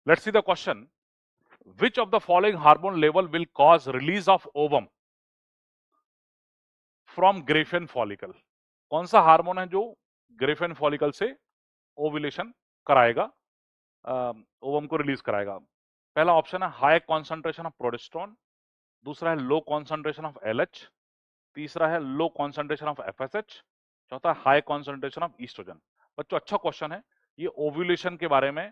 Let's see the question. Which of the following hormone level will cause release of ovum from Graafian follicle? कौन सा hormone है जो graphene follicle से ovulation कराएगा, ovum को release कराएगा? पहला ऑप्शन है हाई कॉन्सेंट्रेशन ऑफ प्रोजेस्टेरोन, दूसरा है लो कॉन्सेंट्रेशन ऑफ एलएच, तीसरा है लो कॉन्सेंट्रेशन ऑफ एफएसएच, चौथा हाई कॉन्सेंट्रेशन ऑफ ईस्ट्रोजन। बच्चों अच्छा क्वेश्चन है ये, ओव्यूलेशन के बारे में,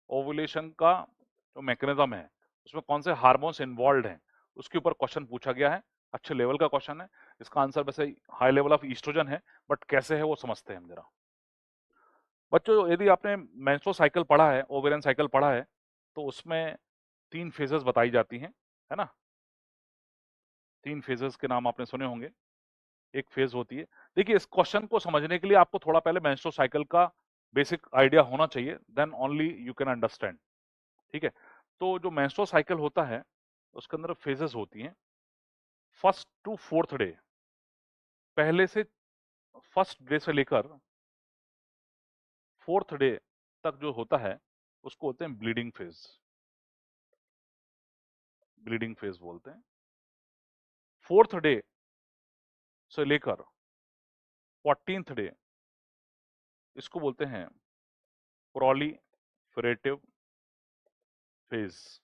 ओव्यूलेशन का जो मैकेनिज्म है उसमें कौन से हार्मोन्स इन्वॉल्व हैं उसके ऊपर क्वेश्चन पूछा गया है। अच्छे लेवल का क्वेश्चन है। इसका आंसर वैसे हाई लेवल ऑफ ईस्ट्रोजन है, बट कैसे है वो समझते हैं हम जरा। बच्चों यदि आपने मेंस्ट्रुअल साइकिल पढ़ा है, ओवेरियन साइकिल पढ़ा है, तो उसमें 3 फेजेस बताई जाती हैं, है ना? 3 फेजेस के नाम आपने सुने होंगे। एक फेज होती है, देखिए इस क्वेश्चन को समझने के लिए आपको थोड़ा पहले मेंस्ट्रुअल साइकिल का बेसिक आइडिया होना चाहिए, then only you can understand. ठीक है, तो जो मेंस्ट्रुअल साइकिल होता है उसके अंदर फेजेस होती हैं। फर्स्ट टू फोर्थ डे, पहले से फर्स्ट डे से लेकर फोर्थ डे तक जो होता है उसको बोलते हैं ब्लीडिंग फेज, ब्लीडिंग फेज बोलते हैं। फोर्थ डे से लेकर 14th डे इसको बोलते हैं प्रोलिफरेटिव फेज,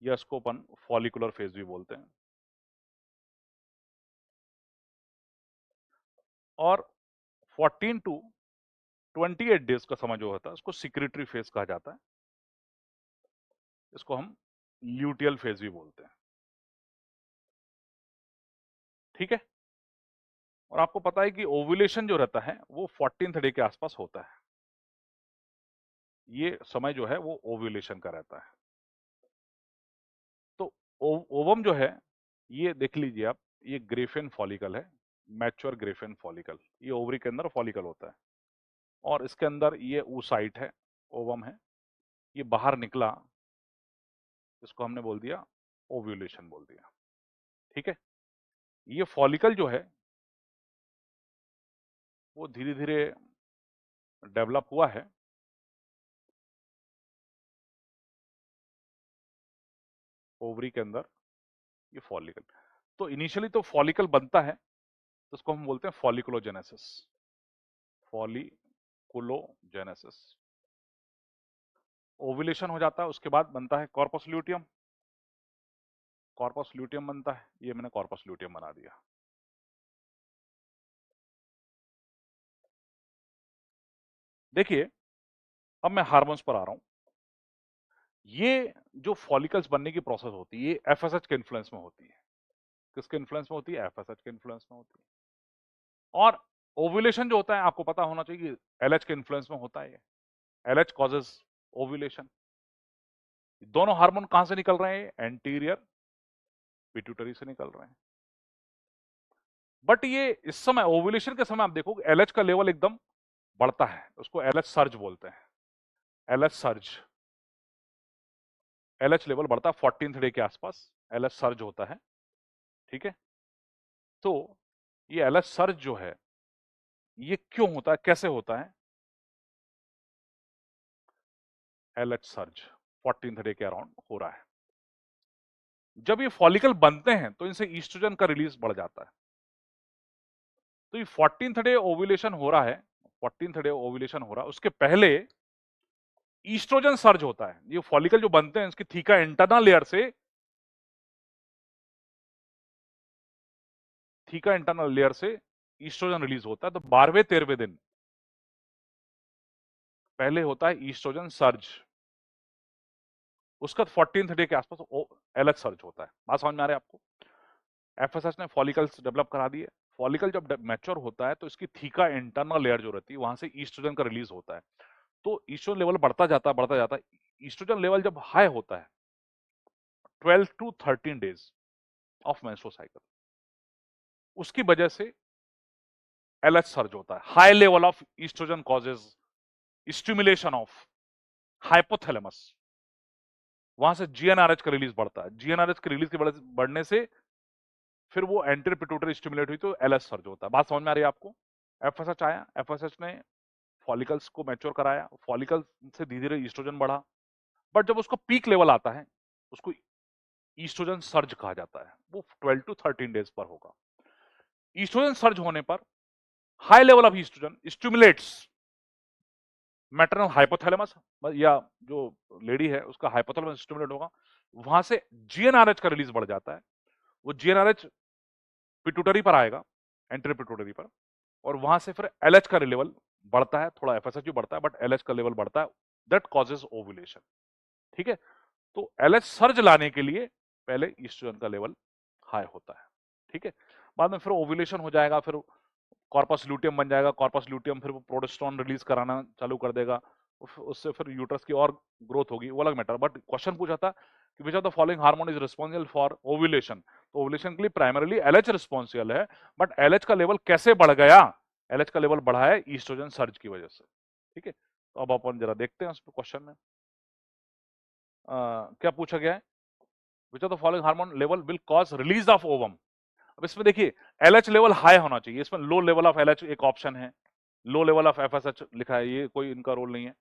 या इसको अपन फॉलिकुलर फेज भी बोलते हैं। और 14 टू 28 डेज का समय जो होता है उसको सिक्रेटरी फेज कहा जाता है, इसको हम ल्यूटियल फेज भी बोलते हैं। ठीक है, और आपको पता है कि ओव्यूलेशन जो रहता है वो 14th डे के आसपास होता है, ये समय जो है वो ओव्यूलेशन का रहता है। तो ओवम जो है ये देख लीजिए आप, ये ग्रेफेन फॉलिकल है, मैच्योर ग्रेफेन फॉलिकल, ये ओवरी के अंदर फॉलिकल होता है, और इसके अंदर ये oocyte है, ओवम है, ये बाहर निकला, इसको हमने बोल दिया ओव्यूलेशन बोल दिया। ठीक है, ये फॉलिकल जो है वो धीरे धीरे डेवलप हुआ है, ओवरी के अंदर ये फॉलिकल। तो इनिशियली तो फॉलिकल बनता है तो उसको हम बोलते हैं फॉलिकुलोजेनेसिस, फॉलिकुलोजेनेसिस। ओव्यूलेशन हो जाता है, उसके बाद बनता है कॉर्पस ल्यूटियम, कॉर्पस ल्यूटियम बनता है, ये मैंने कॉर्पस ल्यूटियम बना दिया। देखिए अब मैं हार्मोन्स पर आ रहा हूं। ये जो फॉलिकल्स बनने की प्रोसेस होती है ये एफएसएच के इन्फ्लुएंस में होती है। किसके इन्फ्लुएंस में होती है? एफएसएच के इन्फ्लुएंस में होती है। और ओव्यूलेशन जो होता है आपको पता होना चाहिए कि एलएच के इन्फ्लुएंस में होता है। LH causes ovulation. दोनों हार्मोन कहां से निकल रहे हैं? एंटीरियर पिट्यूटरी से निकल रहे हैं। बट ये इस समय ओव्यूलेशन के समय आप देखोगे एलएच का लेवल एकदम बढ़ता है, उसको एलएच सर्ज बोलते हैं, एलएच सर्ज। एलएच लेवल बढ़ता है 14th डे के आसपास, एलएच सर्ज होता है। ठीक है, तो ये एलएच सर्ज जो है ये क्यों होता है, कैसे होता है? एलएच सर्ज 14th डे के अराउंड हो रहा है। जब ये फॉलिकल बनते हैं तो इनसे ईस्ट्रोजन का रिलीज बढ़ जाता है। तो ये 14th डे ओव्यूलेशन हो रहा है, 14th डे ओव्यूलेशन हो रहा है, उसके पहले ईस्ट्रोजन सर्ज होता है। ये फॉलिकल जो बनते हैं इसकी थीका इंटरनल लेयर से, थीका इंटरनल लेयर से ईस्ट्रोजन रिलीज होता है। तो 12वें 13वें दिन पहले होता है ईस्ट्रोजन सर्ज, उसका 14th डे के आसपास एलएच सर्ज होता है। बात समझ में आ रही है आपको? एफएसएच ने फॉलिकल्स डेवलप करा दिए। फॉलिकल जब मैच्योर होता है तो इसकी थीका इंटरनल लेयर जो रहती है वहां से ईस्ट्रोजन का रिलीज होता है। तो ईस्ट्रोजन लेवल बढ़ता जाता है। ईस्ट्रोजन लेवल जब हाई होता है 12 to 13 days of menstrual cycle, उसकी वजह से एलएच सर्ज होता है। High level of oestrogen causes stimulation of hypothalamus, वहां से जीएनआरएच का रिलीज बढ़ता है। जीएनआरएच के रिलीज के बढ़ने से फिर वो एंटीरियर पिट्यूटरी स्टिमुलेट हुई तो एलएच सर्ज होता है। बात समझ में आ रही है आपको? एफएसएच आया, एफएसएच ने फॉलिकल्स को मैच्योर कराया, फॉलिकल से धीरे धीरे ईस्ट्रोजन बढ़ा, बट जब उसको पीक लेवल आता है उसको ईस्ट्रोजन सर्ज कहा जाता है, वो 12 टू 13 डेज पर होगा। ईस्ट्रोजन सर्ज होने पर high level of oestrogen stimulates maternal hypothalamus, या जो लेडी है उसका हाइपोथैलेमस स्टिमुलेट होगा, वहां से जीएनआरएच का रिलीज बढ़ जाता है, वो जीएनआरएच पिट्यूटरी पर आएगा, एंट्री पिट्यूटरी पर, और वहां से फिर एलएच का लेवल बढ़ता है, थोड़ा एफएसएच भी बढ़ता है बट एलएच का लेवल बढ़ता है, दैट कॉजेज ओव्यूलेशन। ठीक है, तो एलएच सर्ज लाने के लिए पहले ईस्ट्रोजन का लेवल हाई होता है। ठीक है, बाद में फिर ओव्यूलेशन हो जाएगा, फिर कॉर्पस ल्यूटियम बन जाएगा, कॉर्पस ल्यूटियम फिर वो प्रोजेस्टेरोन रिलीज कराना चालू कर देगा, उससे फिर यूट्रस की और ग्रोथ होगी, वो अलग मैटर। बट क्वेश्चन पूछा था कि which of the following hormone is responsible for ovulation, तो ओव्यूलेशन के लिए प्राइमरीली एलएच रिस्पॉन्सिबल है, बट एलएच का लेवल कैसे बढ़ गया, एलएच का लेवल बढ़ा है ईस्ट्रोजन सर्ज की वजह से। ठीक है, तो अब अपन जरा देखते हैं उस क्वेश्चन में क्या पूछा गया है, which of the following hormone level will cause release of ovum. अब इसमें देखिए एलएच लेवल हाई होना चाहिए, इसमें लो लेवल ऑफ एलएच एक ऑप्शन है, लो लेवल ऑफ एफएसएच लिखा है, ये कोई इनका रोल नहीं है।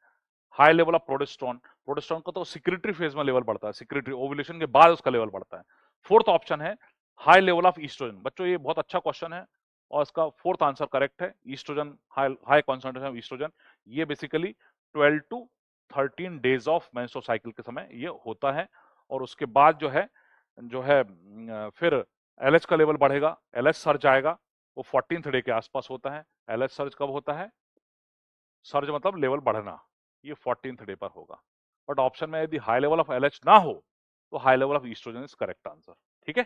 High level of progesterone, progesterone का तो सिक्रेटरी फेज में लेवल बढ़ता है, सिक्रेटरी ओव्यूलेशन के बाद उसका लेवल बढ़ता है। फोर्थ ऑप्शन है हाई लेवल ऑफ ईस्ट्रोजन। बच्चों ये बहुत अच्छा क्वेश्चन है और इसका फोर्थ आंसर करेक्ट है, oestrogen, high concentration of oestrogen, ये basically 12 to 13 days of menstrual cycle के समय ये होता है, और उसके बाद जो है फिर एलएच का लेवल बढ़ेगा, एलएच सर्ज आएगा, वो 14th डे के आसपास होता है। एलएच सर्ज कब होता है, सर्ज मतलब लेवल बढ़ना, ये 14th डे पर होगा। बट ऑप्शन में यदि हाई लेवल ऑफ एलएच ना हो तो high level of oestrogen is correct answer. ठीक है।